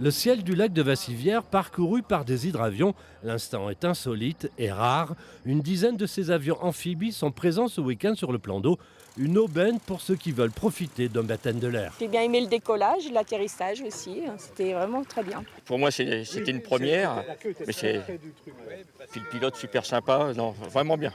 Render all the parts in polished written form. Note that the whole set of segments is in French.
Le ciel du lac de Vassivière parcouru par des hydravions, l'instant est insolite et rare. Une dizaine de ces avions amphibies sont présents ce week-end sur le plan d'eau. Une aubaine pour ceux qui veulent profiter d'un baptême de l'air. J'ai bien aimé le décollage, l'atterrissage aussi, c'était vraiment très bien. Pour moi, c'était une première, mais c'est puis le pilote super sympa, non, vraiment bien.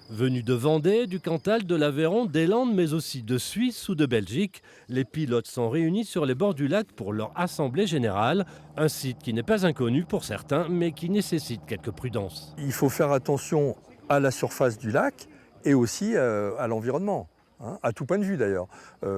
Venus de Vendée, du Cantal, de l'Aveyron, des Landes, mais aussi de Suisse ou de Belgique, les pilotes sont réunis sur les bords du lac pour leur assemblée générale. Un site qui n'est pas inconnu pour certains, mais qui nécessite quelques prudences. Il faut faire attention à la surface du lac et aussi à l'environnement, hein, à tout point de vue d'ailleurs,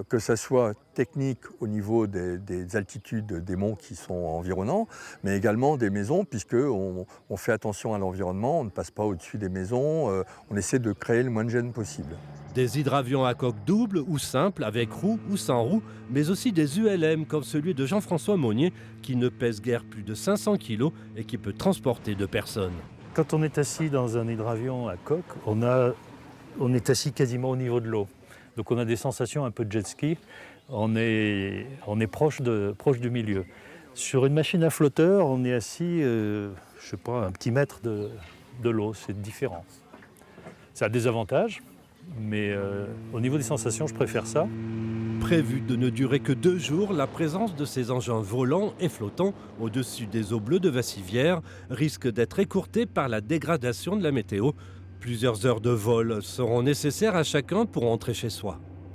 que ça soit technique au niveau des altitudes des monts qui sont environnants, mais également des maisons, puisqu'on fait attention à l'environnement, on ne passe pas au-dessus des maisons, on essaie de créer le moins de gêne possible. Des hydravions à coque double ou simple, avec roue ou sans roue, mais aussi des ULM comme celui de Jean-François Monnier, qui ne pèse guère plus de 500 kg et qui peut transporter 2 personnes. Quand on est assis dans un hydravion à coque, on est assis quasiment au niveau de l'eau. Donc on a des sensations un peu de jet ski, on est proche du milieu. Sur une machine à flotteur, on est assis, je sais pas, un petit mètre de l'eau, c'est différent. Ça a des avantages, mais au niveau des sensations, je préfère ça. Prévu de ne durer que 2 jours, la présence de ces engins volants et flottants au-dessus des eaux bleues de Vassivière risque d'être écourtée par la dégradation de la météo. Plusieurs heures de vol seront nécessaires à chacun pour rentrer chez soi.